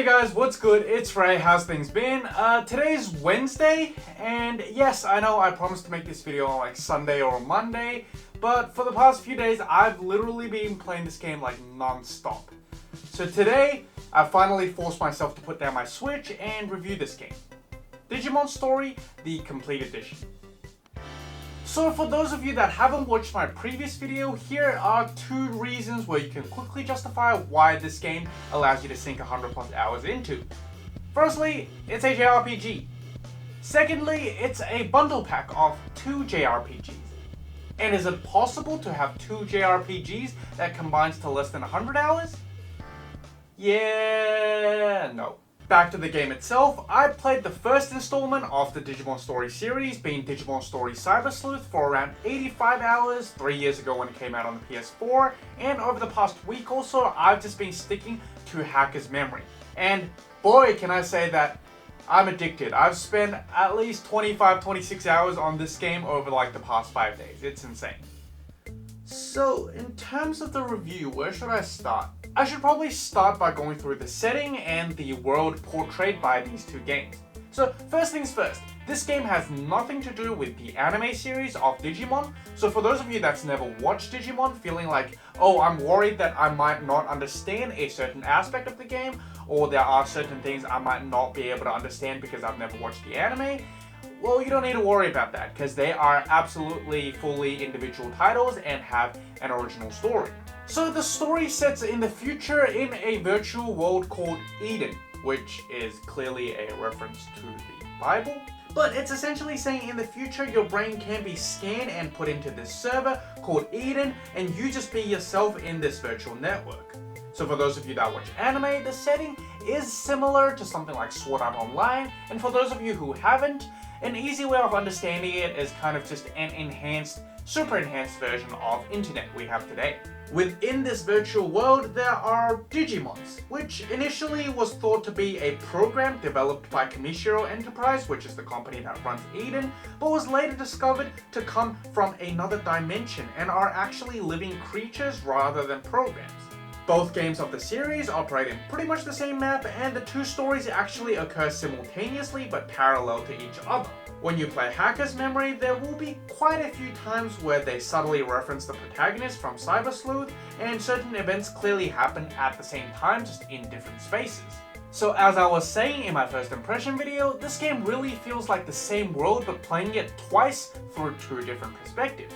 guys, what's good? It's Ray. How's things been? Today's Wednesday, and yes, I know I promised to make this video on like Sunday or Monday, but for the past few days, I've literally been playing this game like non-stop. So today, I finally forced myself to put down my Switch and review this game. Digimon Story, the Complete Edition. So for those of you that haven't watched my previous video, here are 2 reasons where you can quickly justify why this game allows you to sink 100 plus hours into. Firstly, it's a JRPG. Secondly, it's a bundle pack of 2 JRPGs. And is it possible to have 2 JRPGs that combines to less than 100 hours? Yeah, no. Back to the game itself, I played the first installment of the Digimon Story series, being Digimon Story Cyber Sleuth, for around 85 hours 3 years ago when it came out on the PS4, and over the past week or so, I've just been sticking to Hacker's Memory. And boy, can I say that I'm addicted. I've spent at least 25-26 hours on this game over like the past 5 days. It's insane. So, in terms of the review, where should I start? I should probably start by going through the setting and the world portrayed by these 2 games. So, first things first, this game has nothing to do with the anime series of Digimon, so for those of you that's never watched Digimon, feeling like, oh, I'm worried that I might not understand a certain aspect of the game, or there are certain things I might not be able to understand because I've never watched the anime, well, you don't need to worry about that, because they are absolutely fully individual titles and have an original story. So the story sets in the future in a virtual world called Eden, which is clearly a reference to the Bible. But it's essentially saying in the future your brain can be scanned and put into this server called Eden, and you just be yourself in this virtual network. So for those of you that watch anime, the setting is similar to something like Sword Art Online, and for those of you who haven't, an easy way of understanding it is kind of just an enhanced, super enhanced version of internet we have today. Within this virtual world, there are Digimons, which initially was thought to be a program developed by Kamishiro Enterprise, which is the company that runs Eden, but was later discovered to come from another dimension and are actually living creatures rather than programs. Both games of the series operate in pretty much the same map, and the 2 stories actually occur simultaneously but parallel to each other. When you play Hacker's Memory, there will be quite a few times where they subtly reference the protagonist from Cyber Sleuth, and certain events clearly happen at the same time, just in different spaces. So as I was saying in my first impression video, this game really feels like the same world but playing it twice through 2 different perspectives.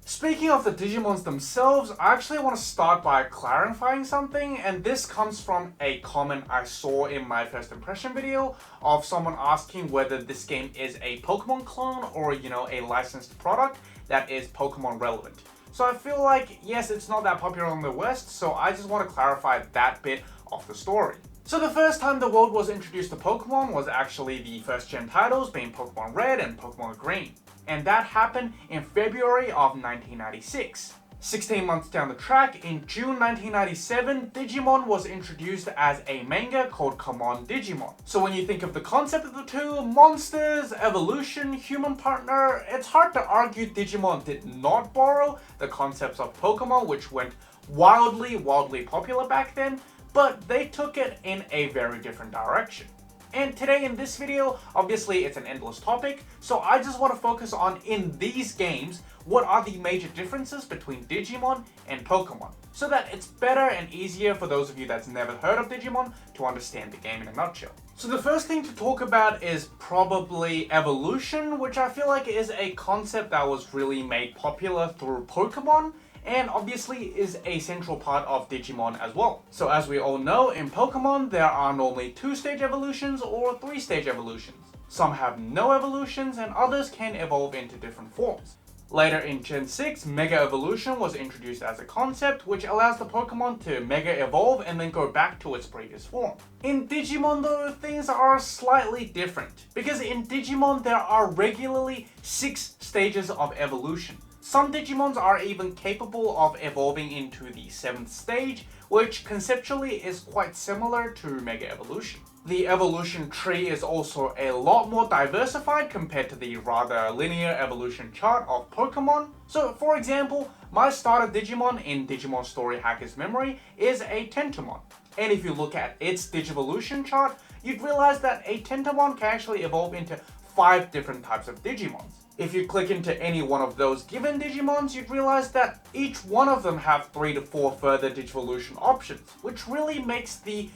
Speaking of the Digimons themselves, I actually want to start by clarifying something, and this comes from a comment I saw in my first impression video of someone asking whether this game is a Pokemon clone or, a licensed product that is Pokemon relevant. So I feel like, yes, it's not that popular in the West, so I just want to clarify that bit of the story. So the first time the world was introduced to Pokemon was actually the first gen titles, being Pokemon Red and Pokemon Green. And that happened in February of 1996. 16 months down the track, in June 1997, Digimon was introduced as a manga called Come On Digimon. So when you think of the concept of the 2, monsters, evolution, human partner, it's hard to argue Digimon did not borrow the concepts of Pokemon, which went wildly popular back then, but they took it in a very different direction. And today in this video, obviously it's an endless topic, so I just want to focus on, in these games, what are the major differences between Digimon and Pokemon, so that it's better and easier for those of you that's never heard of Digimon to understand the game in a nutshell. So the first thing to talk about is probably evolution, which I feel like is a concept that was really made popular through Pokemon, and obviously is a central part of Digimon as well. So as we all know, in Pokemon there are normally 2-stage evolutions or 3-stage evolutions. Some have no evolutions and others can evolve into different forms. Later in Gen 6, Mega Evolution was introduced as a concept which allows the Pokemon to Mega Evolve and then go back to its previous form. In Digimon though, things are slightly different, because in Digimon there are regularly 6 stages of evolution. Some Digimons are even capable of evolving into the 7th stage, which conceptually is quite similar to Mega Evolution. The evolution tree is also a lot more diversified compared to the rather linear evolution chart of Pokemon. So for example, my starter Digimon in Digimon Story Hacker's Memory is a Tentomon. And if you look at its Digivolution chart, you'd realize that a Tentomon can actually evolve into 5 different types of Digimons. If you click into any one of those given Digimons, you'd realize that each one of them have 3 to 4 further Digivolution options, which really makes the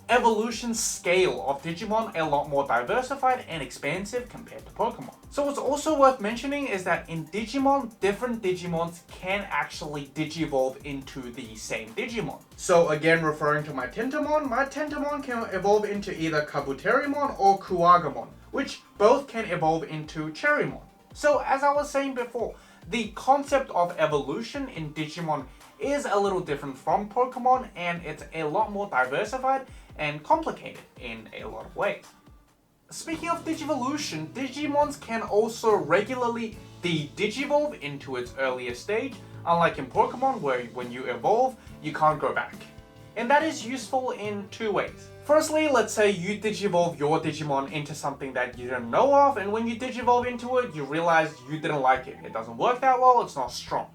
evolution scale of Digimon a lot more diversified and expansive compared to Pokemon. So what's also worth mentioning is that in Digimon, different Digimons can actually digivolve into the same Digimon. So again, referring to my Tentomon can evolve into either Kabuterimon or Kuwagamon, which both can evolve into Cherrymon. So as I was saying before, the concept of evolution in Digimon is a little different from Pokemon, and it's a lot more diversified and complicated in a lot of ways. Speaking of Digivolution, Digimons can also regularly de-digivolve into its earlier stage, unlike in Pokemon where when you evolve, you can't go back. And that is useful in 2 ways. Firstly, let's say you digivolve your Digimon into something that you didn't know of, and when you digivolve into it, you realize you didn't like it. It doesn't work that well, it's not strong.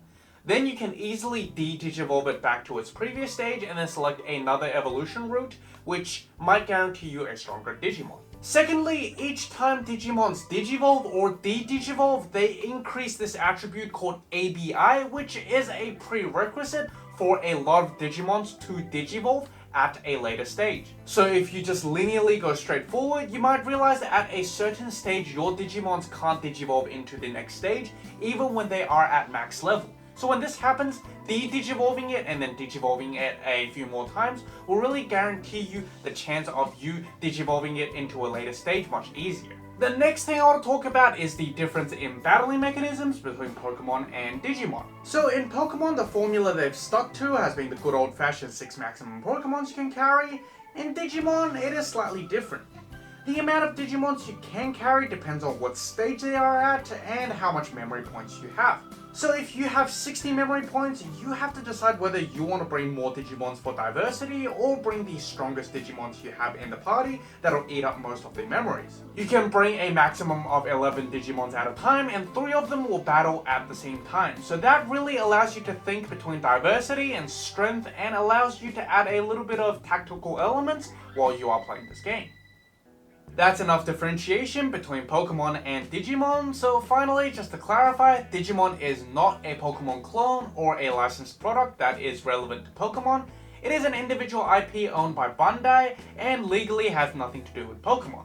Then you can easily de-digivolve it back to its previous stage and then select another evolution route, which might guarantee you a stronger Digimon. Secondly, each time Digimons digivolve or de-digivolve, they increase this attribute called ABI, which is a prerequisite for a lot of Digimons to digivolve at a later stage. So if you just linearly go straight forward, you might realize that at a certain stage your Digimons can't digivolve into the next stage, even when they are at max level. So when this happens, de-digivolving it and then digivolving it a few more times will really guarantee you the chance of you digivolving it into a later stage much easier. The next thing I want to talk about is the difference in battling mechanisms between Pokemon and Digimon. So in Pokemon, the formula they've stuck to has been the good old-fashioned 6 maximum Pokemons you can carry. In Digimon, it is slightly different. The amount of Digimons you can carry depends on what stage they are at and how much memory points you have. So if you have 60 memory points, you have to decide whether you want to bring more Digimons for diversity or bring the strongest Digimons you have in the party that'll eat up most of the memories. You can bring a maximum of 11 Digimons at a time, and 3 of them will battle at the same time. So that really allows you to think between diversity and strength and allows you to add a little bit of tactical elements while you are playing this game. That's enough differentiation between Pokemon and Digimon, so finally, just to clarify, Digimon is not a Pokemon clone or a licensed product that is relevant to Pokemon. It is an individual IP owned by Bandai and legally has nothing to do with Pokemon.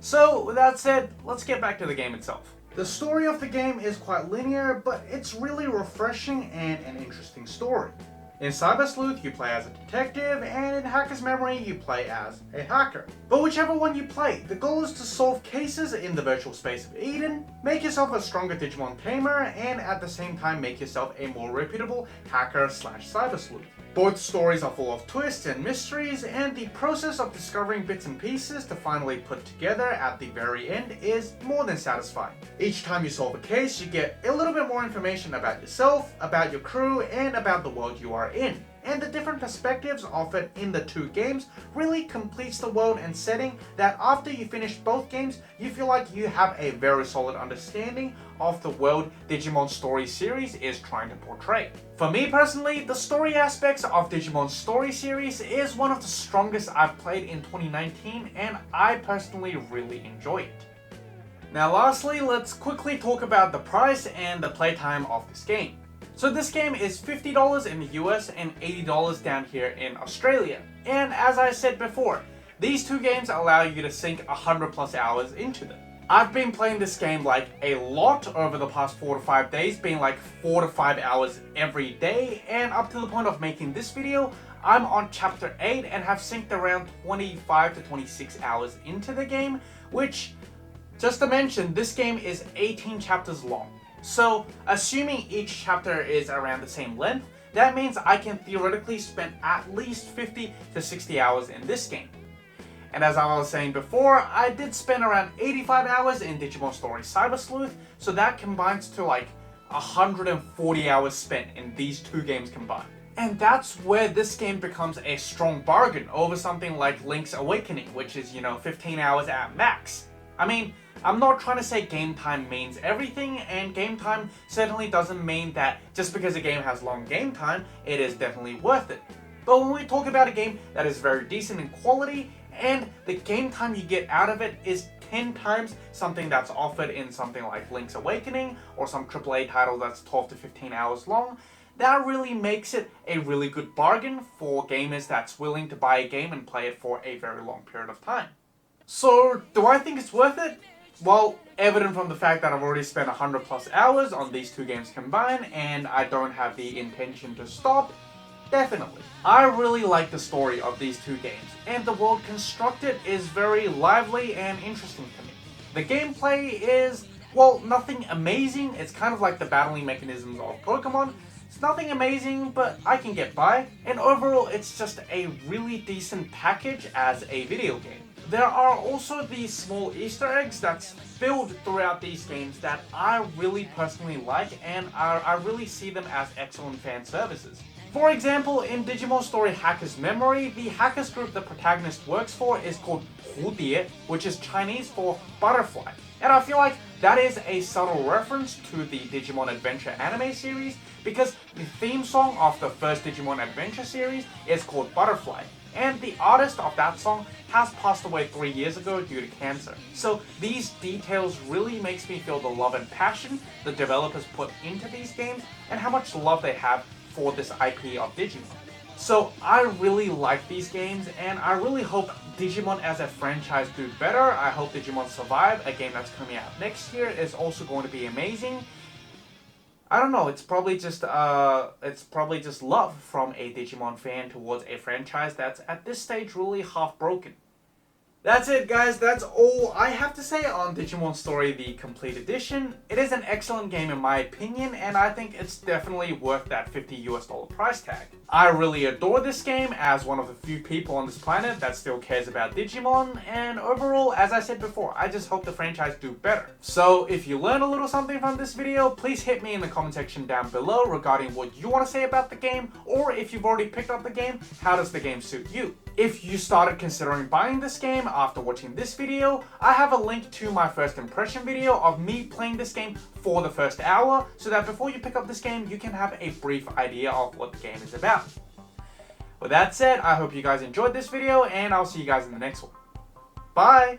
So, with that said, let's get back to the game itself. The story of the game is quite linear, but it's really refreshing and an interesting story. In Cyber Sleuth, you play as a detective, and in Hacker's Memory, you play as a hacker. But whichever one you play, the goal is to solve cases in the virtual space of Eden, make yourself a stronger Digimon tamer, and at the same time make yourself a more reputable hacker/cyber sleuth. Both stories are full of twists and mysteries, and the process of discovering bits and pieces to finally put together at the very end is more than satisfying. Each time you solve a case, you get a little bit more information about yourself, about your crew, and about the world you are in. And the different perspectives offered in the 2 games really completes the world and setting that after you finish both games, you feel like you have a very solid understanding of the world Digimon Story series is trying to portray. For me personally, the story aspects of Digimon Story series is one of the strongest I've played in 2019, and I personally really enjoy it. Now lastly, let's quickly talk about the price and the playtime of this game. So this game is $50 in the US and $80 down here in Australia. And as I said before, these 2 games allow you to sink 100 plus hours into them. I've been playing this game like a lot over the past 4 to 5 days, being like 4 to 5 hours every day, and up to the point of making this video, I'm on chapter 8 and have synced around 25 to 26 hours into the game, which, just to mention, this game is 18 chapters long. So, assuming each chapter is around the same length, that means I can theoretically spend at least 50 to 60 hours in this game. And as I was saying before, I did spend around 85 hours in Digimon Story Cyber Sleuth, so that combines to like 140 hours spent in these two games combined. And that's where this game becomes a strong bargain over something like Link's Awakening, which is, 15 hours at max. I mean, I'm not trying to say game time means everything, and game time certainly doesn't mean that just because a game has long game time, it is definitely worth it. But when we talk about a game that is very decent in quality, and the game time you get out of it is 10 times something that's offered in something like Link's Awakening, or some AAA title that's 12 to 15 hours long, that really makes it a really good bargain for gamers that's willing to buy a game and play it for a very long period of time. So, do I think it's worth it? Well, evident from the fact that I've already spent 100 plus hours on these two games combined, and I don't have the intention to stop, definitely. I really like the story of these two games, and the world constructed is very lively and interesting to me. The gameplay is, well, nothing amazing. It's kind of like the battling mechanisms of Pokemon. It's nothing amazing, but I can get by. And overall, it's just a really decent package as a video game. There are also these small Easter eggs that's filled throughout these games that I really personally like, and I really see them as excellent fan services. For example, in Digimon story Hacker's Memory, the hackers group the protagonist works for is called 蝴蝶, which is Chinese for butterfly. And I feel like that is a subtle reference to the Digimon Adventure anime series, because the theme song of the first Digimon Adventure series is called Butterfly, and the artist of that song has passed away 3 years ago due to cancer. So these details really makes me feel the love and passion the developers put into these games, and how much love they have for this IP of Digimon. So I really like these games, and I really hope Digimon as a franchise do better. I hope Digimon Survive, a game that's coming out next year, is also going to be amazing. I don't know, it's probably just love from a Digimon fan towards a franchise that's at this stage really half broken. That's it, guys. That's all I have to say on Digimon Story the Complete Edition. It is an excellent game in my opinion, and I think it's definitely worth that $50 price tag. I really adore this game as one of the few people on this planet that still cares about Digimon, and overall, as I said before, I just hope the franchise do better. So if you learned a little something from this video, please hit me in the comment section down below regarding what you want to say about the game, or if you've already picked up the game, how does the game suit you? If you started considering buying this game after watching this video, I have a link to my first impression video of me playing this game for the first hour, so that before you pick up this game, you can have a brief idea of what the game is about. With that said, I hope you guys enjoyed this video, and I'll see you guys in the next one. Bye!